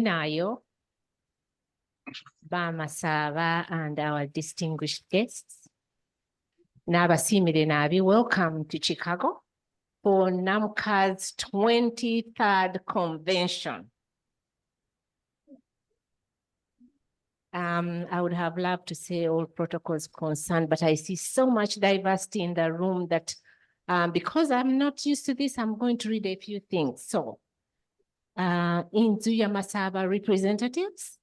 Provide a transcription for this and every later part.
Nayo, Bamasaba, and our distinguished guests. Nabasimire Nabi, welcome to Chicago for NAMCA's 23rd convention. I would have loved to say all protocols concerned, but I see so much diversity in the room that because I'm not used to this, I'm going to read a few things. So, Inzuya Masaba representatives,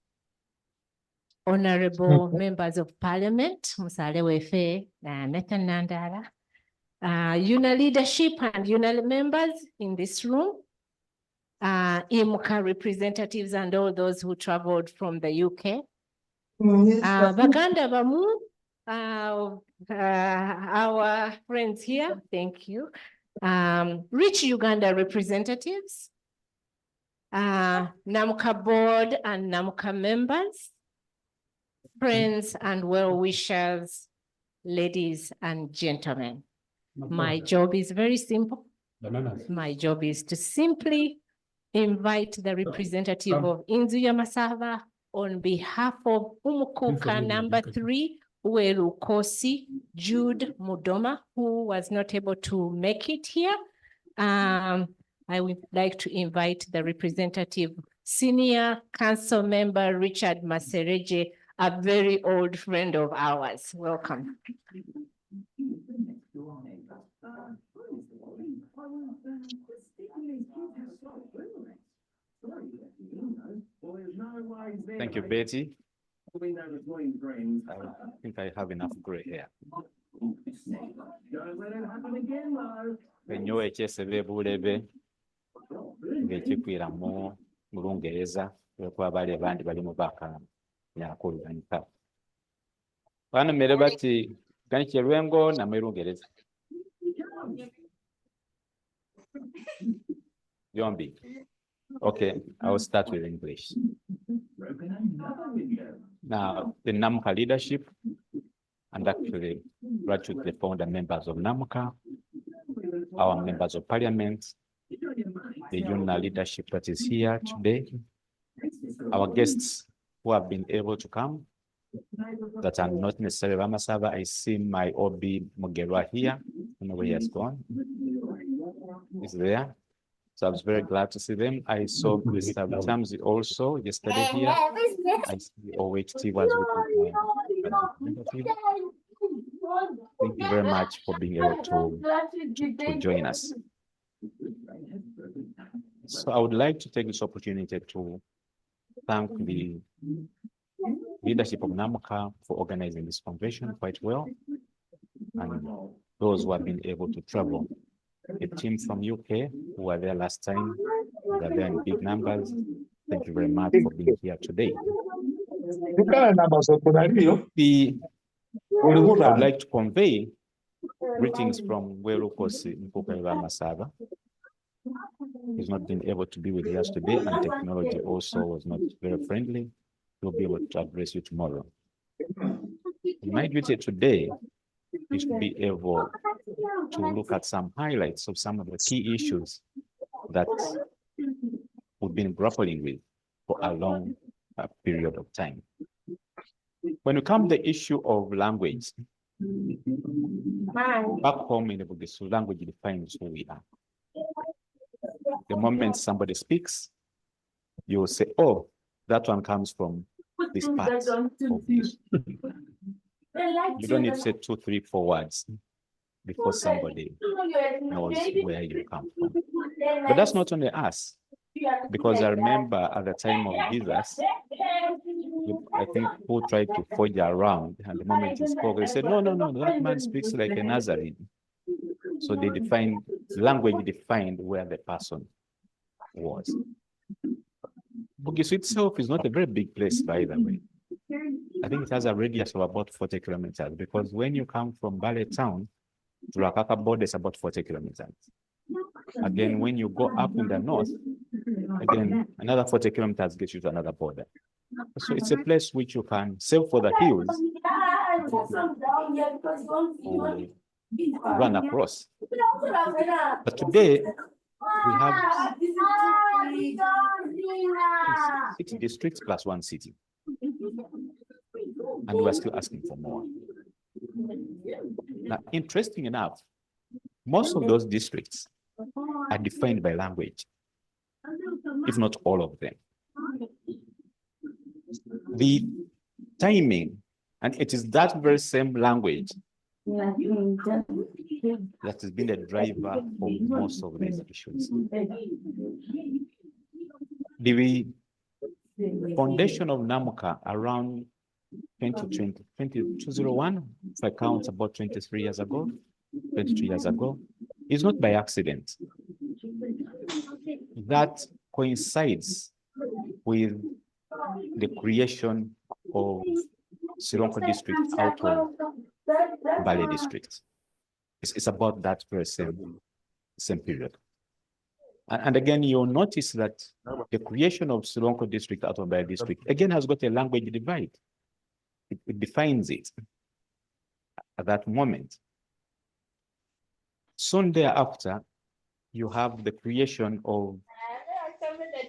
honorable members of parliament, Musale Wefe, Nathan Nandara, UNA leadership and UNA members in this room, IMCA representatives and all those who traveled from the UK, Baganda Bamu, our friends here, thank you. Rich Uganda representatives, NAMCA board and NAMCA members, friends and well-wishers, ladies and gentlemen. My job is very simple. My job is to simply invite the representative of Inzuya Masaba on behalf of Umukuka number 3, Uweru Kosi, Jude Mudoma, who was not able to make it here. I would like to invite the representative, Senior Council Member Richard Masereje, a very old friend of ours. Welcome. Thank you, Betty. I think I have enough gray hair. Enyo ekyesebe bulebe ng'ekikwira mu Lungereza kwa bali abandi bali mu baka yakuluganyika. Bana mere bati ganike lwengo na Lungereza. Yombi. Okay, I will start with English. Now, the NAMCA leadership, and actually gratitude to the founder members of NAMCA, our members of parliament, the UNA leadership that is here today, our guests who have been able to come, that are not necessarily Ramasaba. I see my OB Mugerwa here. I don't know where he has gone. He's there. So I was very glad to see them. I saw Mr. Tamzi also yesterday here. I see OHT was with me. Thank you very much for being able to join us. So I would like to take this opportunity to thank the leadership of NAMCA for organizing this convention quite well, and those who have been able to travel. A team from UK who were there last time, they're there in big numbers. Thank you very much for being here today. I would like to convey greetings from Werukosi Mpukwera Masaba. He's not been able to be with us today, and technology also was not very friendly. We'll be able to address you tomorrow. My duty today is to be able to look at some highlights of some of the key issues that we've been grappling with for a long period of time. When we come to the issue of language, back home in the Bugisu, language defines who we are. The moment somebody speaks, you will say, oh, that one comes from this part of this. You don't need to say 2, 3, 4 words before somebody knows where you come from. But that's not only us, because I remember at the time of Jesus, I think who tried to forge around, and the moment he spoke, they said, no, that man speaks like a Nazarene. So they defined, language defined where the person was. Bugisu itself is not a very big place, by the way. I think it has a radius of about 40 kilometers, because when you come from Ballet Town to Rakaka border, it's about 40 kilometers. Again, when you go up in the north, again, another 40 kilometers gets you to another border. So it's a place which you can sail for the hills, run across. But today, we have 6 districts plus 1 city. And we're still asking for more. Now, interesting enough, most of those districts are defined by language, if not all of them. The timing, and it is that very same language that has been the driver of most of these issues. The foundation of NAMCA around 2001, if I count about 23 years ago, 22 years ago, is not by accident. That coincides with the creation of Sironko district out of Bale district. It's about that very same period. And again, you'll notice that the creation of Sironko district out of Bale district, again, has got a language divide. It defines it at that moment. Soon thereafter, you have the creation of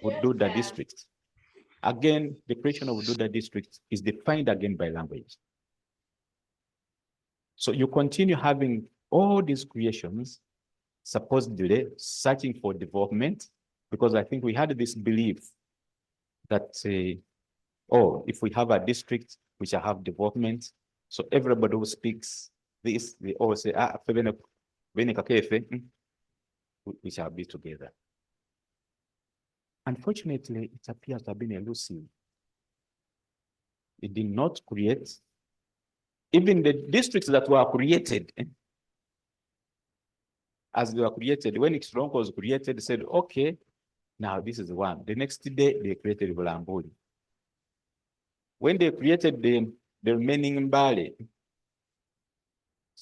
Ududa district. Again, the creation of Ududa district is defined again by language. So you continue having all these creations, supposedly searching for development, because I think we had this belief that, oh, if we have a district which have development, so everybody who speaks this, they all say, we shall be together. Unfortunately, it appears to have been elusive. It did not create, even the districts that were created, as they were created, when Sironko was created, they said, okay, now this is one. The next day, they created Bulambuli. When they created the remaining Mbale,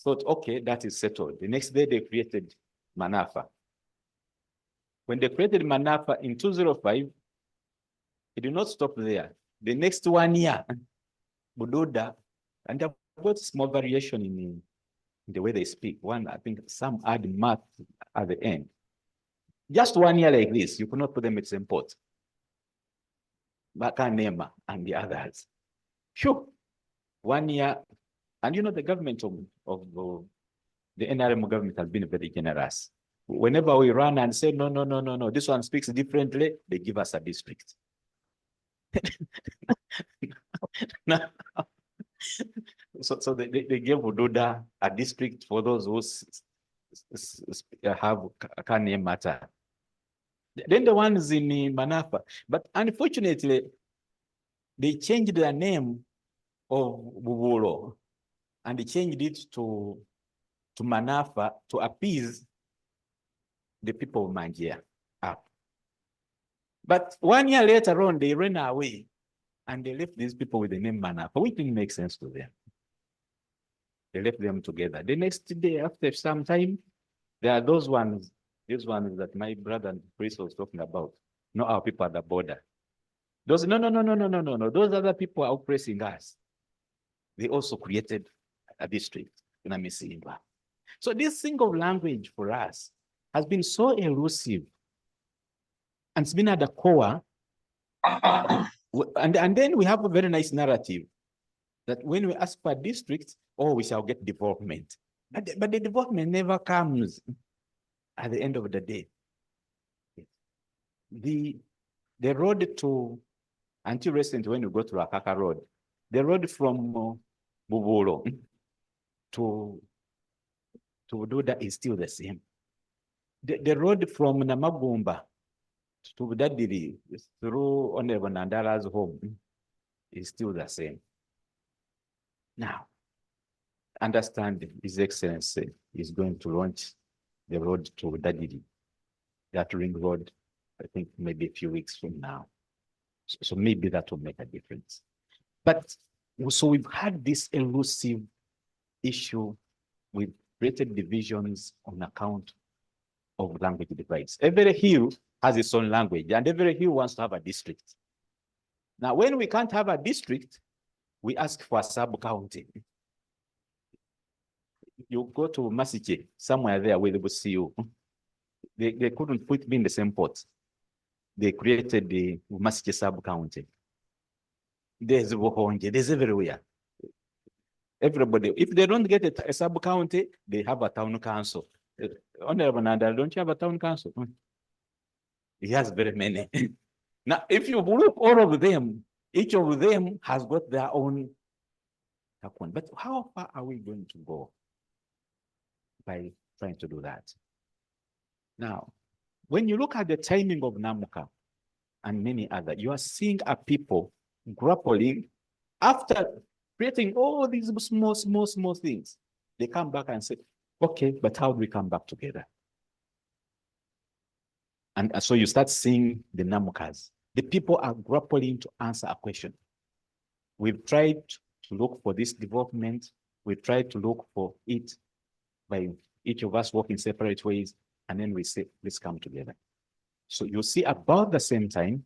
thought, okay, that is settled. The next day, they created Manafa. When they created Manafa in 2005, it did not stop there. The next 1 year, Bududa, and there was small variation in the way they speak. One, I think some add math at the end. Just 1 year like this, you could not put them at the same pot. Bakanema and the others. Sure. 1 year, and you know, the government of the NRM government has been very generous. Whenever we run and say, no, this one speaks differently, they give us a district. So they gave Ududa a district for those who have Kanye matter. Then the ones in Manafa. But unfortunately, they changed the name of Bubulo and they changed it to Manafa to appease the people of Manjia up. But 1 year later on, they ran away and they left these people with the name Manafa, which didn't make sense to them. They left them together. The next day, after some time, there are these ones that my brother and priest was talking about, not our people at the border. Those, no. Those other people are oppressing us. They also created a district in Amisimba. So this single language for us has been so elusive and it's been at the core. And then we have a very nice narrative that when we ask for districts, oh, we shall get development. But the development never comes at the end of the day. The road to, until recently when you go to Akaka Road, the road from Bubolo to Ududa is still the same. The road from Namagumba to Budadiri through Honorable Nandala's home is still the same. Now, understand His Excellency is going to launch the road to Budadiri, that ring road, I think maybe a few weeks from now. So maybe that will make a difference. But so we've had this elusive issue with created divisions on account of language divides. Every hill has its own language, and every hill wants to have a district. Now, when we can't have a district, we ask for a sub-county. You go to Masiche, somewhere there where they will see you. they couldn't put me in the same pot. They created the Masike sub-county. There's Bohonge, there's everywhere. Everybody, if they don't get a sub-county, they have a town council. Honorable Nanda, don't you have a town council? He has very many. Now, if you look all of them, each of them has got their own. But how far are we going to go by trying to do that? Now, when you look at the timing of NAMCA and many other, you are seeing a people grappling after creating all these small things. They come back and say, okay, but how do we come back together? And so you start seeing the NAMCAs. The people are grappling to answer a question. We've tried to look for this development. We've tried to look for it by each of us working separate ways. And then we say, let's come together. So you see about the same time,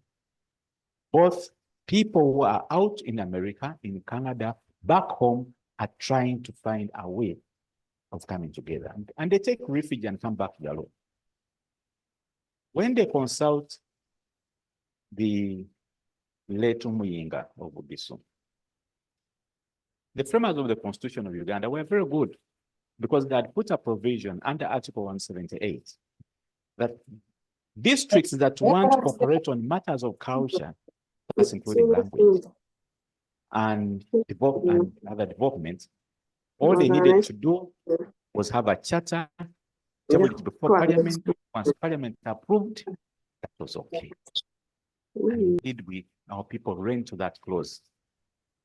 both people who are out in America, in Canada, back home are trying to find a way of coming together. And they take refuge and come back to their law. When they consult the late Muyinga of Bubisu, the framers of the Constitution of Uganda were very good because they had put a provision under Article 178 that districts that want to operate on matters of culture, that's including language and other developments, all they needed to do was have a charter, table it before Parliament. Once Parliament approved, that was okay. And indeed, our people ran to that clause.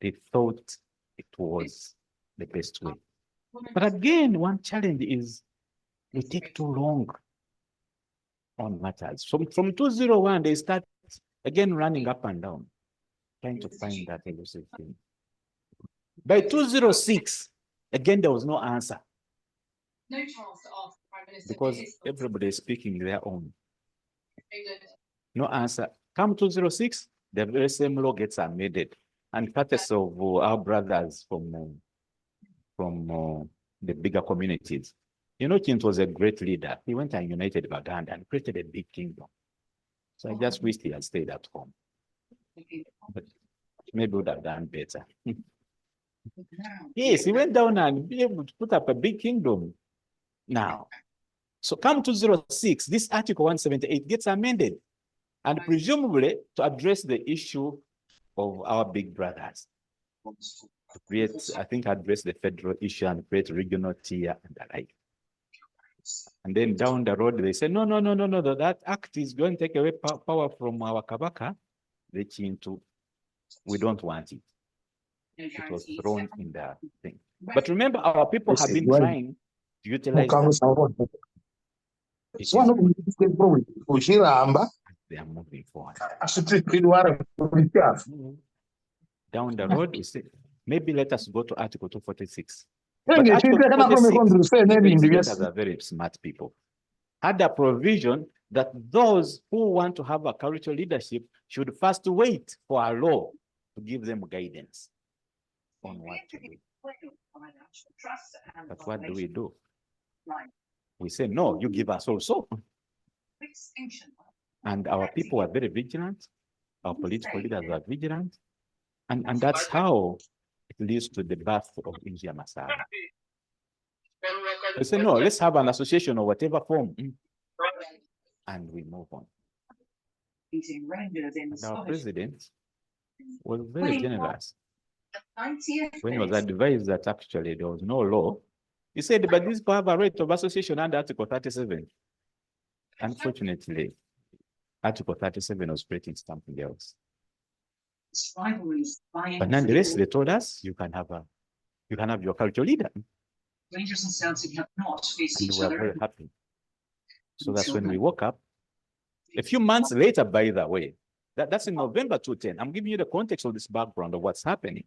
They thought it was the best way. But again, one challenge is we take too long on matters. From 201, they start again running up and down, trying to find that elusive thing. By 206, again, there was no answer. No chance to ask the Prime Minister. Because everybody is speaking their own. No answer. Come 206, the very same law gets amended. And courtesy of our brothers from the bigger communities. You know, Kint was a great leader. He went and united Baganda and created a big kingdom. So I just wished he had stayed at home. But maybe would have done better. Yes, he went down and be able to put up a big kingdom. Now, so come 206, this Article 178 gets amended, and presumably to address the issue of our big brothers. To create, I think, address the federal issue and create regional tier and the like. And then down the road, they say, no, that act is going to take away power from our Kabaka. They change to, we don't want it. It was thrown in the thing. But remember, our people have been trying to utilize that. They are moving forward. Down the road, we say, maybe let us go to Article 246. But Article 246, are very smart people, had a provision that those who want to have a cultural leadership should first wait for a law to give them guidance on what to do. But what do? We say, no, you give us also. And our people are very vigilant. Our political leaders are vigilant. And that's how it leads to the birth of India Masala. We say, no, let's have an association or whatever form. And we move on. And our president was very generous. When he was advised that actually there was no law, he said, but these people have a right of association under Article 37. Unfortunately, Article 37 was creating something else. But nonetheless, they told us you can have your cultural leader. And we were very happy. So that's when we woke up. A few months later, by the way, that's in November 2010. I'm giving you the context of this background of what's happening.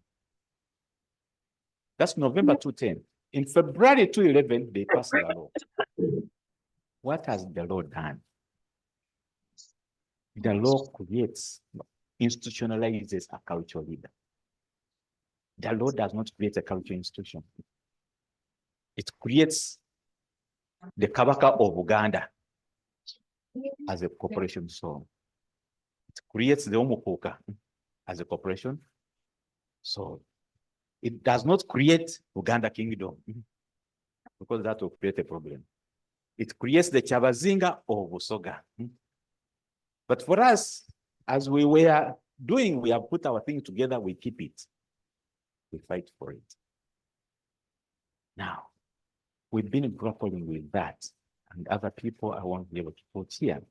That's November 2010. In February 2011, they passed the law. What has the law done? The law creates, institutionalizes a cultural leader. The law does not create a cultural institution. It creates the Kabaka of Uganda as a corporation soul. It creates the Omokoka as a corporation soul. It does not create Uganda Kingdom because that will create a problem. It creates the Chabazinga or Busoga. But for us, as we were doing, we have put our thing together, we keep it. We fight for it. Now, we've been grappling with that, and other people I won't be able to put here.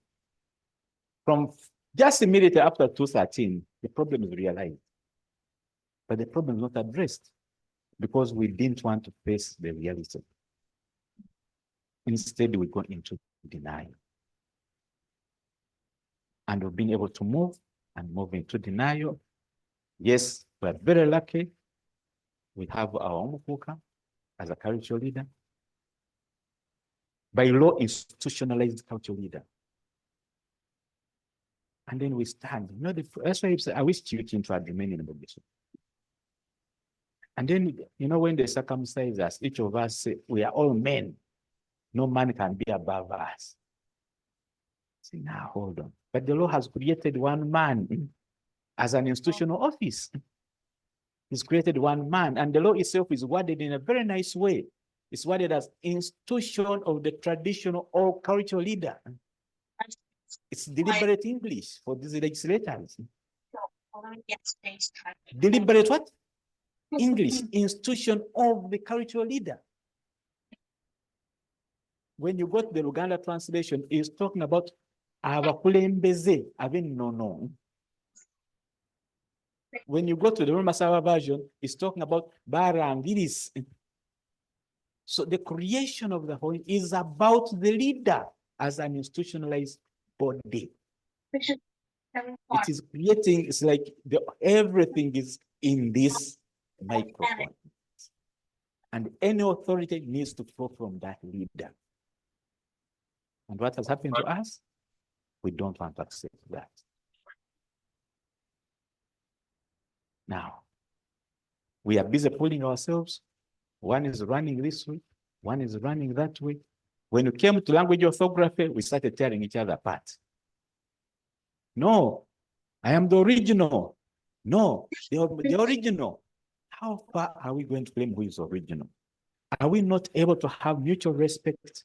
From just immediately after 2013, the problem is realized. But the problem is not addressed because we didn't want to face the reality. Instead, we go into denial. And we've been able to move into denial. Yes, we're very lucky. We have our Omukuka as a cultural leader. By law, institutionalized cultural leader. And then we stand. You know, that's why I wish you to remain in the. And then, you know, when they circumcise us, each of us say, we are all men. No man can be above us. Say, now, hold on. But the law has created one man as an institutional office. It's created one man, and the law itself is worded in a very nice way. It's worded as institution of the traditional or cultural leader. It's deliberate English for these legislators. Deliberate what? English, institution of the cultural leader. When you go to the Luganda translation, it's talking about abakulembeze ab'ennono. When you go to the Roma version, it's talking about barangiris. So the creation of the whole is about the leader as an institutionalized body. It is creating, it's like everything is in this microphone. And any authority needs to flow from that leader. And what has happened to us? We don't want to accept that. Now, we are busy pulling ourselves. One is running this way, one is running that way. When we came to language orthography, we started tearing each other apart. No, I am the original. No, the original. How far are we going to claim who is original? Are we not able to have mutual respect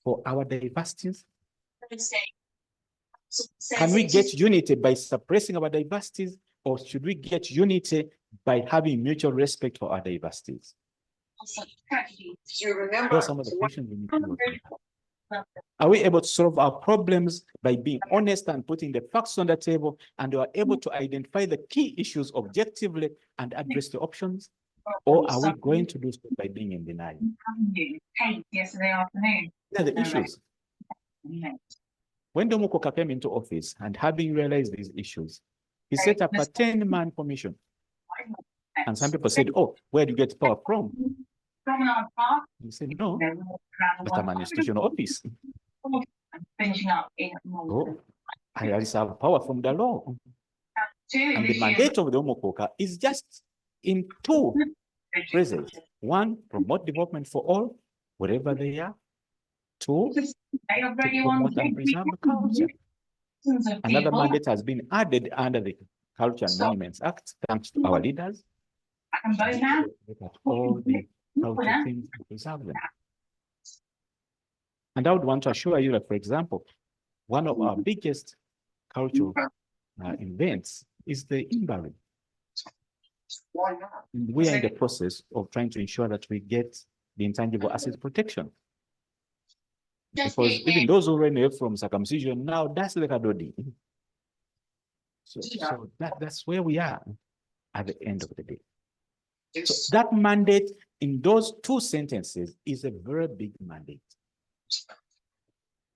for our diversities? Can we get unity by suppressing our diversities, or should we get unity by having mutual respect for our diversities? Those are some of the questions we need to look at. Are we able to solve our problems by being honest and putting the facts on the table, and we are able to identify the key issues objectively and address the options? Or are we going to do so by being in denial? Yesterday afternoon. These are the issues. When Domokoka came into office and having realized these issues, he set up a 10-man commission. And some people said, oh, where do you get power from? He said, no, but I'm an institutional office. Oh, I have power from the law. And the mandate of the Omokoka is just in two phrases. One, promote development for all, wherever they are. Two, to promote and preserve the culture. Another mandate has been added under the Culture and Monuments Act, thanks to our leaders. Look at all the cultural things and preserve them. And I would want to assure you that, for example, one of our biggest cultural events is the Imbari. And we are in the process of trying to ensure that we get the intangible assets protection. Because even those who ran away from circumcision, now that's the Kadodi. So that's where we are at the end of the day. So that mandate in those two sentences is a very big mandate.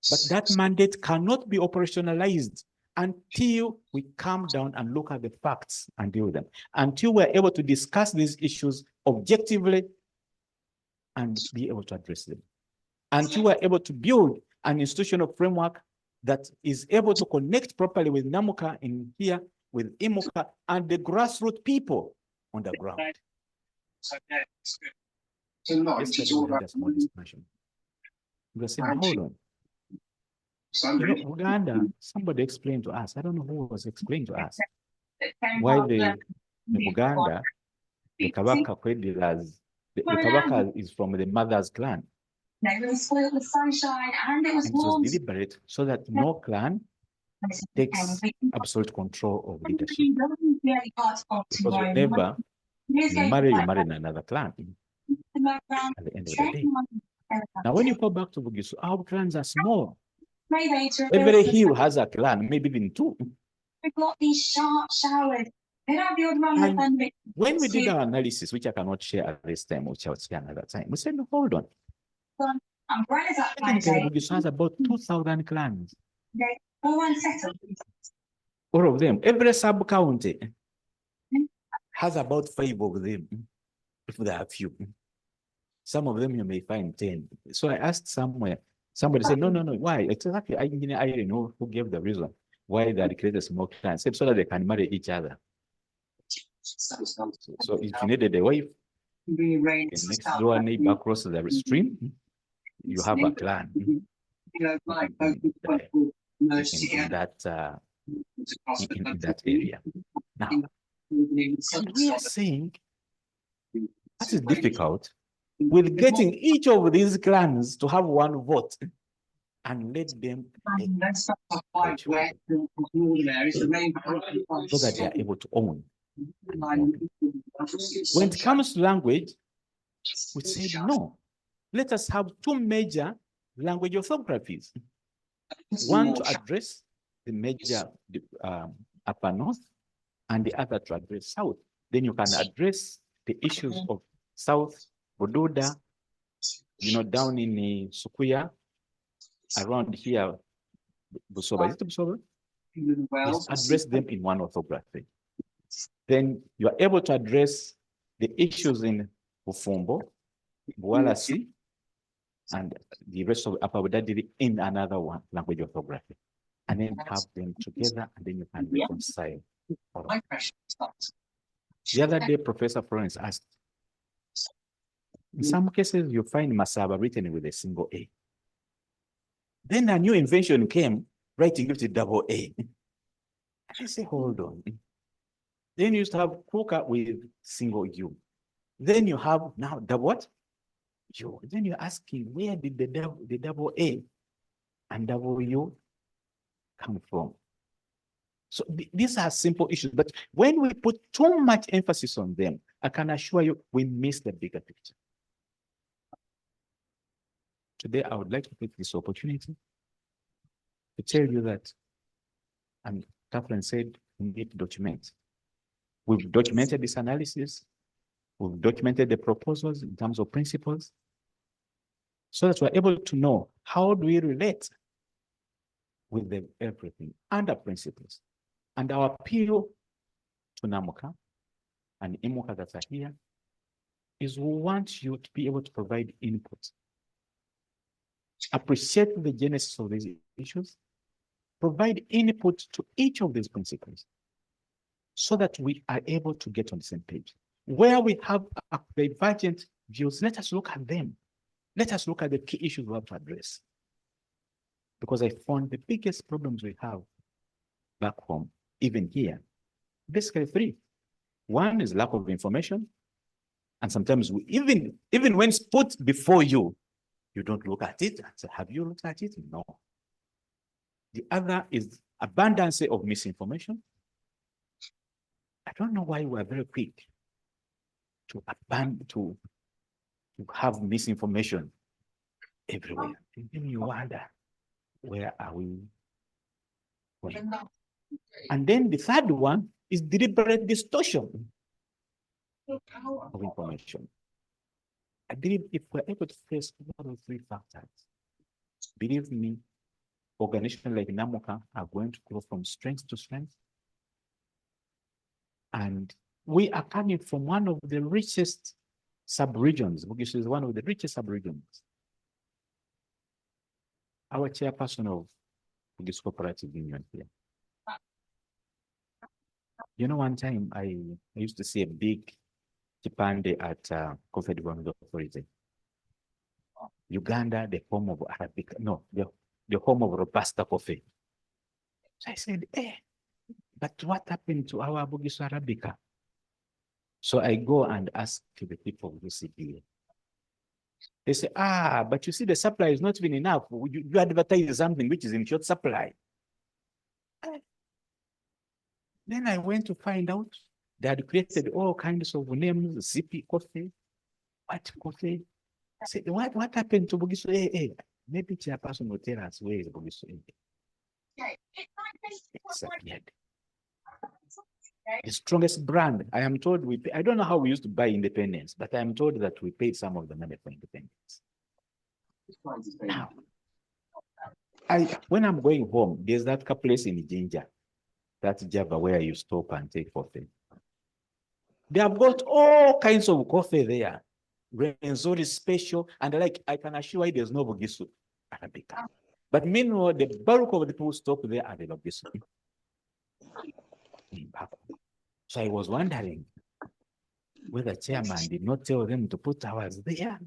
But that mandate cannot be operationalized until we come down and look at the facts and deal with them. Until we're able to discuss these issues objectively and be able to address them. Until we're able to build an institutional framework that is able to connect properly with NAMCA in here, with IMOCA, and the grassroots people on the ground. Yesterday we had a small discussion. We were saying, hold on. You know, Uganda, somebody explained to us, I don't know who was explaining to us, why the Buganda, the Kabaka the Kabaka is from the mother's clan. It was spoiled with sunshine and it was And it was warm. deliberate so that no clan takes absolute control of leadership. Because whenever you marry in another clan at the end of the day. Now, when you go back to Bugisu, our clans are small. Every hill has a clan, maybe even two. We've got these sharp showers. They don't build around And the when we did our analysis, which I cannot share at this time, which I'll share another time, we said, no, hold on. umbrellas up my Technically, day. Bugisu has about 2,000 clans. They all unsettled. All of them. Every sub-county has about 5 of them, if there are few. Some of them you may find 10. So I asked somewhere, somebody said, no, why? Exactly, I didn't know who gave the reason why they had created small clans, so that they can marry each other. So if you needed a wife, the next door neighbor across the stream, you have a clan in that area. Now, and we are saying that is difficult with getting each of these clans to have one vote and let them so that they are able to own. When it comes to language, we said no. Let us have 2 major language orthographies. One to address the major upper north, and the other to address south. Then you can address the issues of South Bududa, down in Sukuya, around here, Busoba. Is it Busoba? Yes, address them in one orthography. Then you are able to address the issues in Bufumbo, Bualasi, and the rest of Upper Budadiri in another one language orthography. And then have them together, and then you can reconcile. The other day, Professor Florence asked, in some cases, you find Masaba written with a single A. Then a new invention came, writing it with double A. I say, hold on. Then you used to have Kuka with single U. Then you have now double what? U. Then you're asking, where did the double A and double U come from? So these are simple issues, but when we put too much emphasis on them, I can assure you we miss the bigger picture. Today, I would like to take this opportunity to tell you that, and Catherine said, we need to document. We've documented this analysis. We've documented the proposals in terms of principles, so that we're able to know how do we relate with everything under principles. And our appeal to NAMCA and IMOCA that are here is we want you to be able to provide input. Appreciate the genesis of these issues, provide input to each of these principles so that we are able to get on the same page. Where we have divergent views, let us look at them. Let us look at the key issues we have to address. Because I found the biggest problems we have back home, even here, basically 3. One is lack of information. And sometimes even when it's put before you, you don't look at it and say, have you looked at it? No. The other is abundance of misinformation. I don't know why we're very quick to have misinformation everywhere. And then you wonder, where are we going? And then the third one is deliberate distortion of information. I believe if we're able to face all those 3 factors, believe me, organizations like NAMCA are going to grow from strength to strength. And we are coming from one of the richest sub-regions. Bugisu is one of the richest sub-regions. Our chairperson of Bugisu Cooperative Union here. One time I used to see a big Kipande at Coffee Development Authority. Uganda, the home of Arabic, no, the the home of Robusta coffee. So I said, but what happened to our Bugisu Arabica? So I go and ask the people who sit here. They say, but you see, the supply is not even enough. You advertise something which is in short supply. Then I went to find out they had created all kinds of names, Zippy coffee, what coffee. I said, what happened to Bugisu? Maybe chairperson will tell us where is Bugisu. Disappeared. The strongest brand, I am told we pay, I don't know how we used to buy independence, but I am told that we paid some of the money for independence. Now, when I'm going home, there's that place in Jinja, that Java where you stop and take coffee. They have got all kinds of coffee there. Renzori special, and I can assure you there's no Bugisu Arabica. But meanwhile, the bulk of the people stop there at the Bugisu. So I was wondering whether chairman did not tell them to put ours there.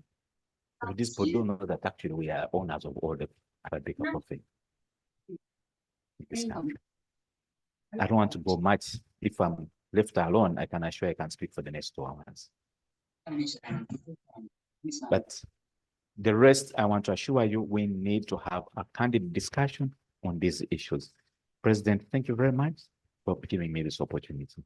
But these people don't know that actually we are owners of all the Arabica coffee. I don't want to go much. If I'm left alone, I can assure I can speak for the next 2 hours. But the rest, I want to assure you, we need to have a candid discussion on these issues. President, thank you very much for giving me this opportunity.